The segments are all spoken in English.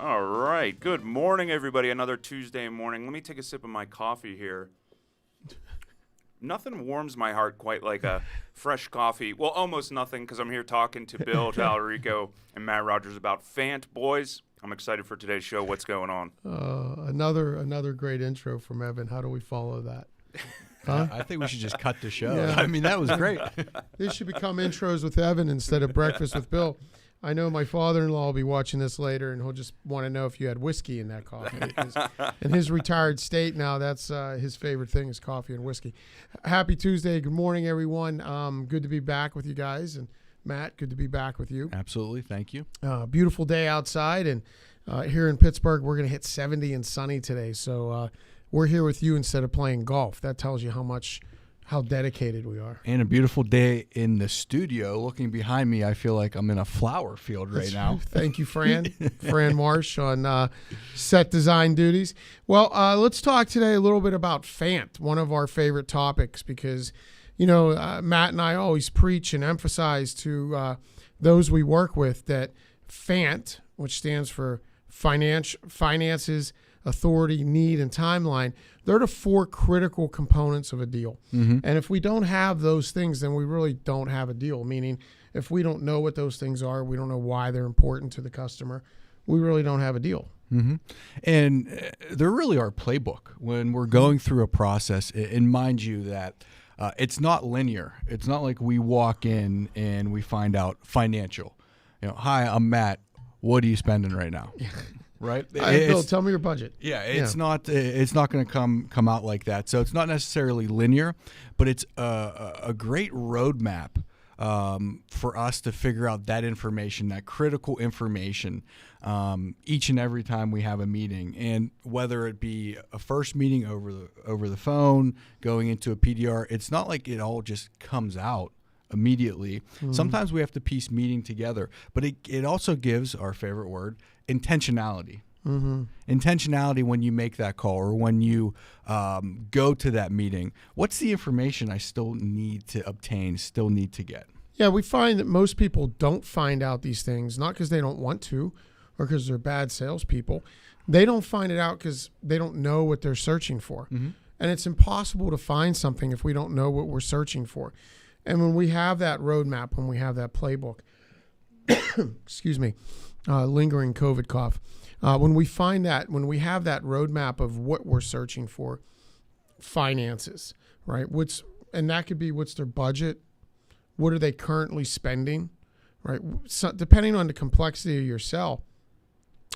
All right. Good morning, everybody. Another Tuesday morning. Let me take a sip of my coffee here. Nothing warms my heart quite like a fresh coffee. Well, almost nothing, because I'm here talking to Bill Talarico and Matt Rogers about FANT. Boys, I'm excited for today's show. What's going on? Another great intro from Evan. How do we follow that? Huh? I think we should just cut the show. Yeah. I mean, that was great. This should become intros with Evan instead of breakfast with Bill. I know my father-in-law will be watching this later, and he'll just want to know if you had whiskey in that coffee. In his retired state now, that's his favorite thing is coffee and whiskey. Happy Tuesday. Good morning, everyone. Good to be back with you guys. And Matt, good to be back with you. Absolutely. Thank you. Beautiful day outside. And here in Pittsburgh, we're going to hit 70 and sunny today. So we're here with you instead of playing golf. That tells you how dedicated we are. And a beautiful day in the studio. Looking behind me, I feel like I'm in a flower field right now. Thank you, Fran. Fran Marsh on set design duties. Well, let's talk today a little bit about FANT, one of our favorite topics, because, Matt and I always preach and emphasize to those we work with that FANT, which stands for finances, authority, need, and timeline, they're the four critical components of a deal. Mm-hmm. And if we don't have those things, then we really don't have a deal. Meaning, if we don't know what those things are, we don't know why they're important to the customer, we really don't have a deal. Mm-hmm. And they're really our playbook when we're going through a process. And mind you that it's not linear. It's not like we walk in and we find out financial. Hi, I'm Matt. What are you spending right now? Right, Bill, tell me your budget. Yeah, it's not going to come out like that. So it's not necessarily linear, but it's a great roadmap for us to figure out that information, that critical information, each and every time we have a meeting. And whether it be a first meeting over the phone, going into a PDR, it's not like it all just comes out immediately. Mm-hmm. Sometimes we have to piece meeting together, but it also gives our favorite word, intentionality. Mm-hmm. Intentionality when you make that call or when you go to that meeting. What's the information I still need to obtain, still need to get? Yeah, we find that most people don't find out these things, not because they don't want to or because they're bad salespeople. They don't find it out because they don't know what they're searching for. Mm-hmm. And it's impossible to find something if we don't know what we're searching for. And when we have that roadmap, when we have that playbook, excuse me, lingering COVID cough, when we have that roadmap of what we're searching for, finances, right? And that could be what's their budget, what are they currently spending, right? So depending on the complexity of your sell,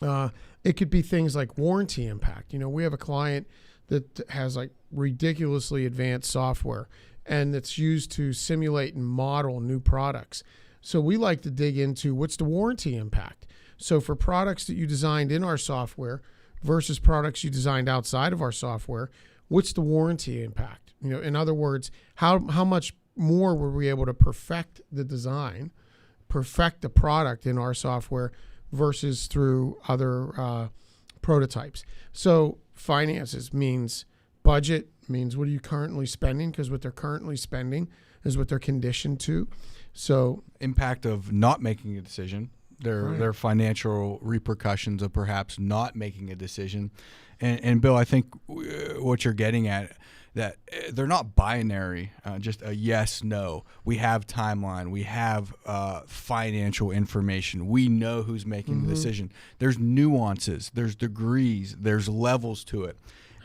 it could be things like warranty impact. We have a client that has like ridiculously advanced software, and it's used to simulate and model new products. So we like to dig into what's the warranty impact. So for products that you designed in our software versus products you designed outside of our software, what's the warranty impact? In other words, how much more were we able to perfect the design, perfect the product in our software versus through other prototypes? So finances means budget, means what are you currently spending, because what they're currently spending is what they're conditioned to. So impact of not making a decision, their financial repercussions of perhaps not making a decision. And Bill, I think what you're getting at, that they're not binary, just a yes, no. We have timeline. We have financial information. We know who's making the decision. There's nuances. There's degrees. There's levels to it.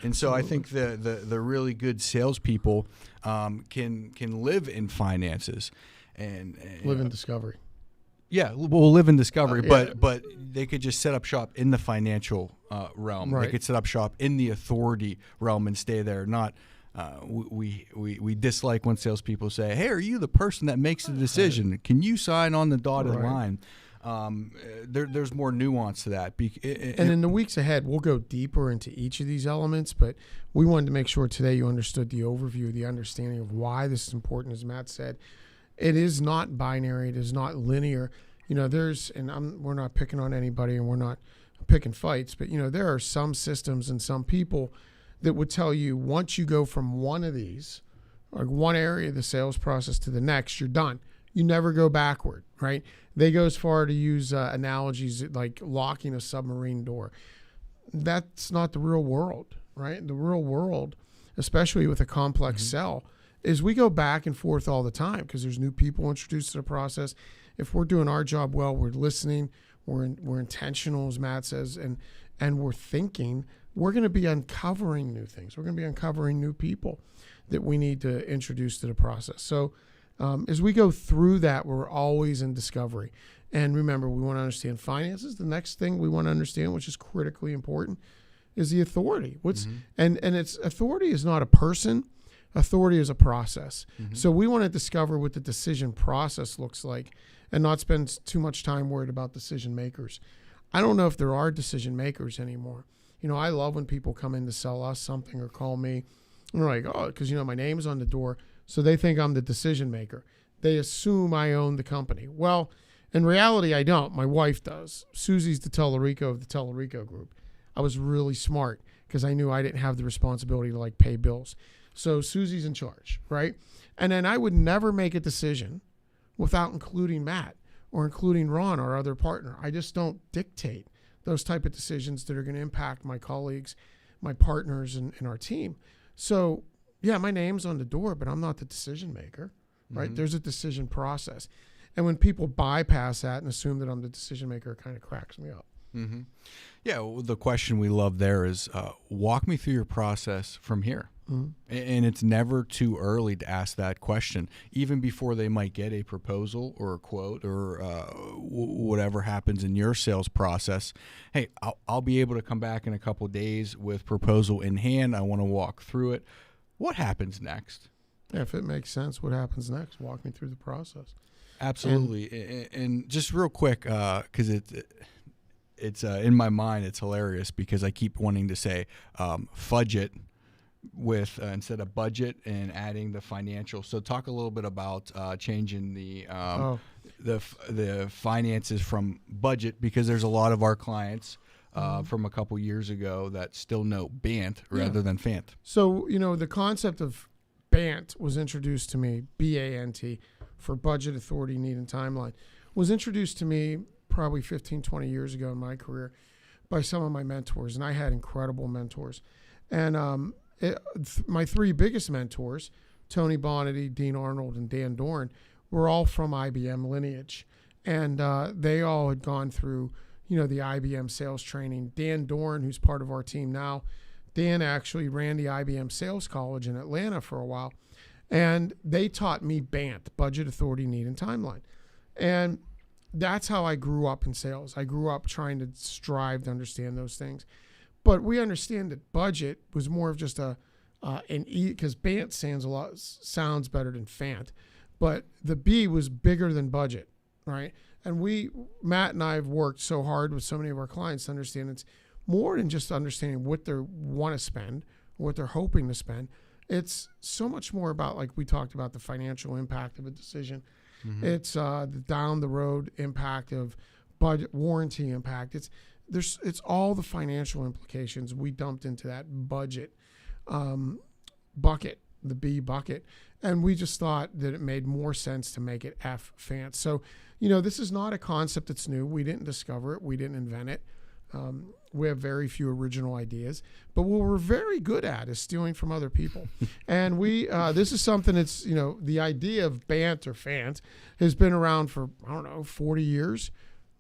And so I think the really good salespeople can live in finances and live in discovery. Yeah, we'll live in discovery, but they could just set up shop in the financial realm. Right. They could set up shop in the authority realm and stay there. Not we dislike when salespeople say, "Hey, are you the person that makes the decision? Can you sign on the dotted line?" There's more nuance to that. And in the weeks ahead, we'll go deeper into each of these elements, but we wanted to make sure today you understood the overview, the understanding of why this is important. As Matt said, it is not binary. It is not linear. We're not picking on anybody and we're not picking fights, but there are some systems and some people that would tell you once you go from one of these, or one area of the sales process to the next, you're done. you never go backward, right? They go as far to use analogies like locking a submarine door. That's not the real world, right? The real world, especially with a complex sell, is we go back and forth all the time because there's new people introduced to the process. If we're doing our job well, we're listening, we're intentional, as Matt says, and we're thinking, we're going to be uncovering new things. We're going to be uncovering new people that we need to introduce to the process. So as we go through that, we're always in discovery. And remember, we want to understand finances. The next thing we want to understand, which is critically important, is the authority. And it's authority is not a person. Authority is a process. So we want to discover what the decision process looks like and not spend too much time worried about decision makers. I don't know if there are decision makers anymore. I love when people come in to sell us something or call me. And they're like, oh, because, my name's on the door. So they think I'm the decision maker. They assume I own the company. Well, in reality, I don't. My wife does. Susie's the Tellerico of the Tellerico Group. I was really smart because I knew I didn't have the responsibility to pay bills. So Susie's in charge, right? And then I would never make a decision without including Matt or including Ron, our other partner. I just don't dictate those type of decisions that are going to impact my colleagues, my partners, and our team. So, yeah, my name's on the door, but I'm not the decision maker, right? There's a decision process. And when people bypass that and assume that I'm the decision maker, it kind of cracks me up. Yeah, well, the question we love there is, walk me through your process from here. And it's never too early to ask that question, even before they might get a proposal or a quote or whatever happens in your sales process. Hey, I'll be able to come back in a couple of days with proposal in hand. I want to walk through it. What happens next? Yeah, if it makes sense, what happens next? Walk me through the process. Absolutely. And just real quick, because it's in my mind, it's hilarious because I keep wanting to say fudge it with instead of budget and adding the financial. So talk a little bit about changing the finances from budget, because there's a lot of our clients from a couple years ago that still know BANT rather than FANT. So, the concept of BANT was introduced to me, BANT, for budget, authority, need, and timeline, was introduced to me probably 15, 20 years ago in my career by some of my mentors, and I had incredible mentors. And my three biggest mentors, Tony Bonnetti, Dean Arnold, and Dan Dorn, were all from IBM lineage. And they all had gone through, the IBM sales training. Dan Dorn, who's part of our team now, Dan actually ran the IBM Sales College in Atlanta for a while. And they taught me BANT, budget, authority, need, and timeline. And that's how I grew up in sales. I grew up trying to strive to understand those things. But we understand that budget was more of just because BANT sounds better than FANT, but the B was bigger than budget, right? And Matt and I have worked so hard with so many of our clients to understand it's more than just understanding what they want to spend, what they're hoping to spend. It's so much more about, like we talked about, the financial impact of a decision. It's the down the road impact of budget, warranty impact. It's all the financial implications we dumped into that budget bucket, the B bucket, and we just thought that it made more sense to make it FANT. So, this is not a concept that's new. We didn't discover it. We didn't invent it. We have very few original ideas, but what we're very good at is stealing from other people. And this is something that's, the idea of BANT or FANT has been around for, 40 years,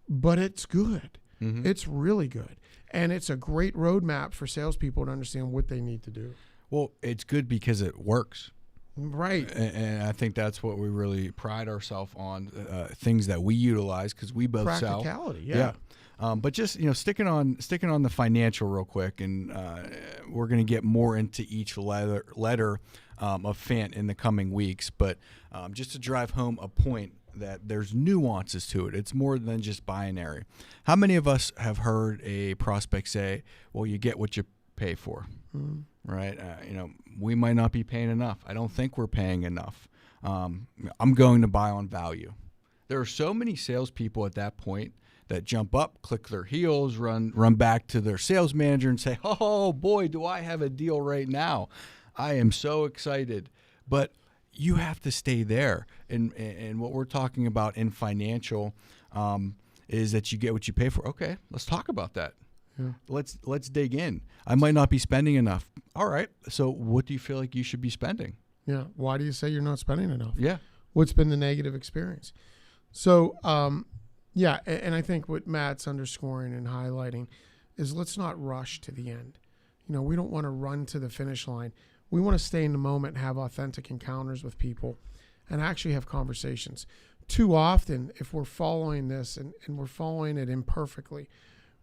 but it's good. It's really good. And it's a great roadmap for salespeople to understand what they need to do. Well, it's good because it works. Right. And I think that's what we really pride ourselves on, things that we utilize because we both sell. Practicality, yeah. But just, sticking on the financial real quick, and we're going to get more into each letter of FANT in the coming weeks. But just to drive home a point that there's nuances to it. It's more than just binary. How many of us have heard a prospect say, well, you get what you pay for, right? We might not be paying enough. I don't think we're paying enough. I'm going to buy on value. There are so many salespeople at that point that jump up, click their heels, run back to their sales manager and say, oh boy, do I have a deal right now. I am so excited. But you have to stay there. And what we're talking about in financial is that you get what you pay for. Okay, let's talk about that. Yeah. Let's dig in. I might not be spending enough. All right. So what do you feel like you should be spending? Yeah. Why do you say you're not spending enough? Yeah. What's been the negative experience? So, yeah, and I think what Matt's underscoring and highlighting is let's not rush to the end. We don't want to run to the finish line. We want to stay in the moment, have authentic encounters with people, and actually have conversations. Too often, if we're following this and we're following it imperfectly,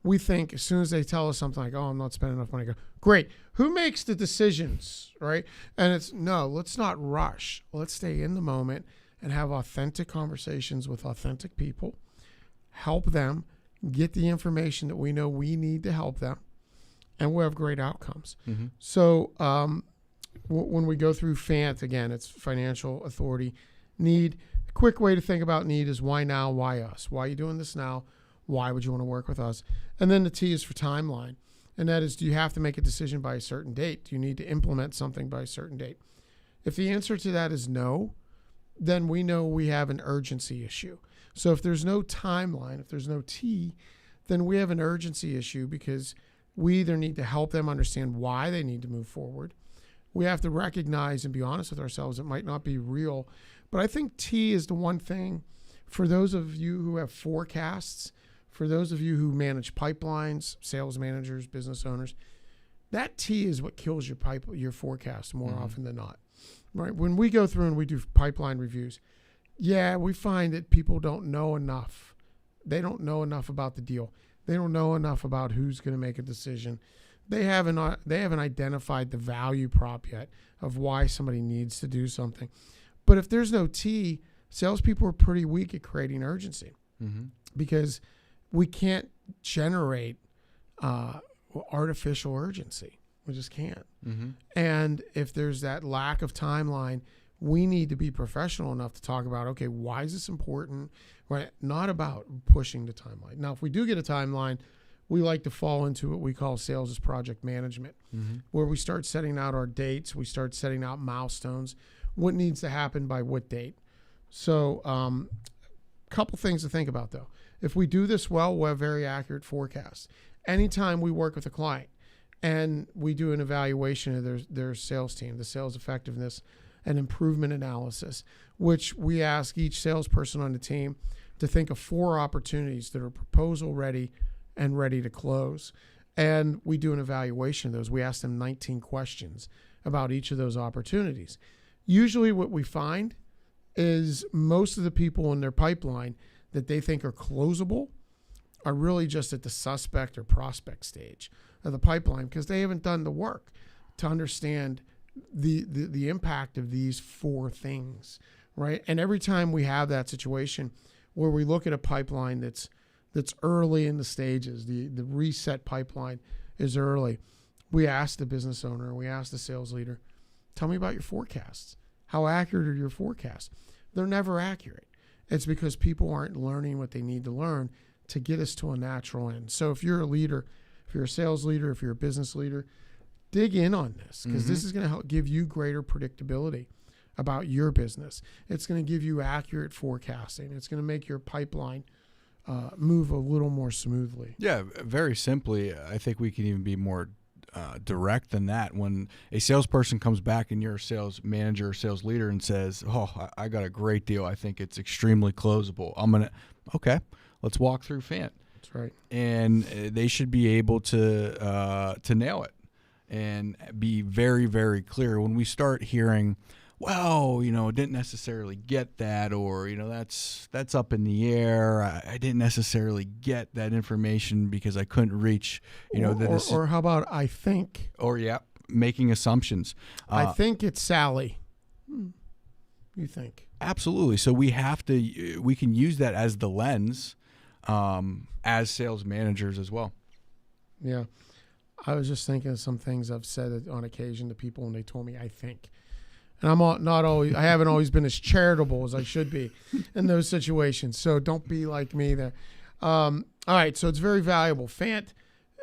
we think as soon as they tell us something like, oh, I'm not spending enough money, go, great. Who makes the decisions, right? And it's, no, let's not rush. Let's stay in the moment and have authentic conversations with authentic people, help them, get the information that we know we need to help them, and we'll have great outcomes. Mm-hmm. So when we go through FANT, again, it's financial authority, need. A quick way to think about need is why now, why us? Why are you doing this now? Why would you want to work with us? And then the T is for timeline. And that is, do you have to make a decision by a certain date? Do you need to implement something by a certain date? If the answer to that is no, then we know we have an urgency issue. So if there's no timeline, if there's no T, then we have an urgency issue because we either need to help them understand why they need to move forward. We have to recognize and be honest with ourselves. It might not be real. But I think T is the one thing for those of you who have forecasts, for those of you who manage pipelines, sales managers, business owners, that T is what kills your forecast more often than not. Right? When we go through and we do pipeline reviews, yeah, we find that people don't know enough. They don't know enough about the deal. They don't know enough about who's going to make a decision. They haven't identified the value prop yet of why somebody needs to do something. But if there's no T, salespeople are pretty weak at creating urgency because we can't generate artificial urgency. We just can't. Mm-hmm. And if there's that lack of timeline, we need to be professional enough to talk about, okay, why is this important? Right? Not about pushing the timeline. Now, if we do get a timeline, we like to fall into what we call sales as project management, where we start setting out our dates, we start setting out milestones, what needs to happen by what date. So couple things to think about, though. If we do this well, we'll have very accurate forecasts. Anytime we work with a client and we do an evaluation of their sales team, the sales effectiveness and improvement analysis, which we ask each salesperson on the team to think of 4 opportunities that are proposal ready and ready to close. And we do an evaluation of those. We ask them 19 questions about each of those opportunities. Usually what we find is most of the people in their pipeline that they think are closable are really just at the suspect or prospect stage of the pipeline because they haven't done the work to understand the impact of these 4 things, right? And every time we have that situation where we look at a pipeline that's early in the stages, the reset pipeline is early, we ask the business owner, we ask the sales leader, tell me about your forecasts. How accurate are your forecasts? They're never accurate. It's because people aren't learning what they need to learn to get us to a natural end. So if you're a leader, if you're a sales leader, if you're a business leader, dig in on this because this is going to help give you greater predictability about your business. It's going to give you accurate forecasting. It's going to make your pipeline move a little more smoothly. Yeah, very simply, I think we can even be more direct than that. When a salesperson comes back and you're a sales manager or sales leader and says, oh, I got a great deal. I think it's extremely closable. Okay, let's walk through FANT. That's right. And they should be able to nail it and be very, very clear. When we start hearing, well, didn't necessarily get that, or, that's up in the air. I didn't necessarily get that information because I couldn't reach, or how about I think? Or, making assumptions. I think it's Sally. You think? Absolutely. So we can use that as the lens as sales managers as well. Yeah. I was just thinking of some things I've said on occasion to people when they told me I think. And I haven't always been as charitable as I should be in those situations. So don't be like me there. All right. So it's very valuable. FANT,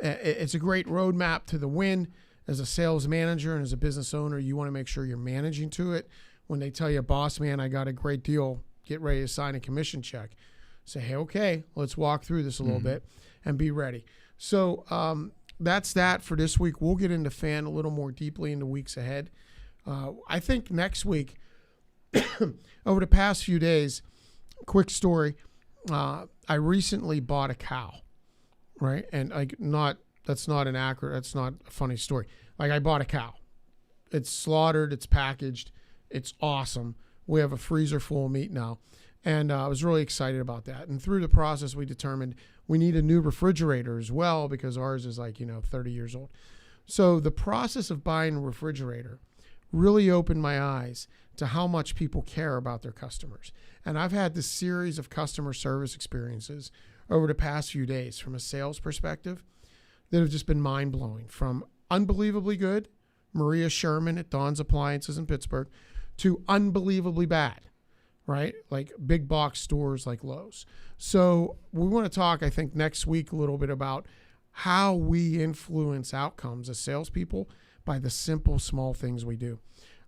it's a great roadmap to the win. As a sales manager and as a business owner, you want to make sure you're managing to it. when they tell you, boss man, I got a great deal, get ready to sign a commission check. Say, hey, okay, let's walk through this a little bit and be ready. So that's that for this week. We'll get into FANT a little more deeply in the weeks ahead. I think next week, over the past few days, quick story, I recently bought a cow, right? And that's not a funny story. Like, I bought a cow. It's slaughtered, it's packaged, it's awesome. We have a freezer full of meat now. And I was really excited about that. And through the process, we determined we need a new refrigerator as well, because ours is 30 years old. So the process of buying a refrigerator really opened my eyes to how much people care about their customers. And I've had this series of customer service experiences over the past few days from a sales perspective that have just been mind-blowing, from unbelievably good, Maria Sherman at Dawn's Appliances in Pittsburgh, to unbelievably bad, right? Like big box stores like Lowe's. So we want to talk, I think, next week a little bit about how we influence outcomes as salespeople by the simple, small things we do.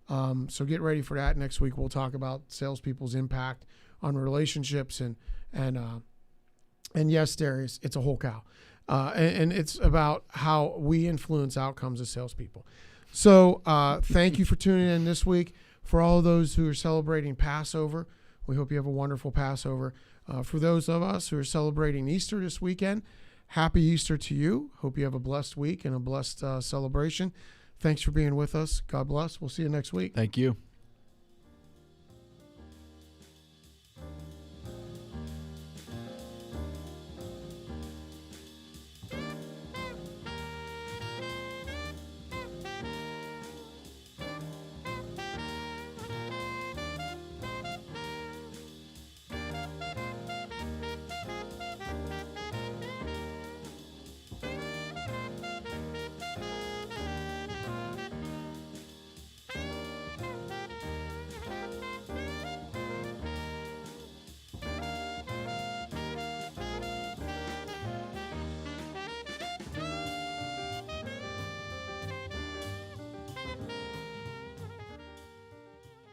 So get ready for that. Next week we'll talk about salespeople's impact on relationships and yes, Darius, it's a whole cow. And it's about how we influence outcomes as salespeople. So thank you for tuning in this week. For all of those who are celebrating Passover, we hope you have a wonderful Passover. For those of us who are celebrating Easter this weekend, happy Easter to you. Hope you have a blessed week and a blessed celebration. Thanks for being with us. God bless. We'll see you next week. Thank you.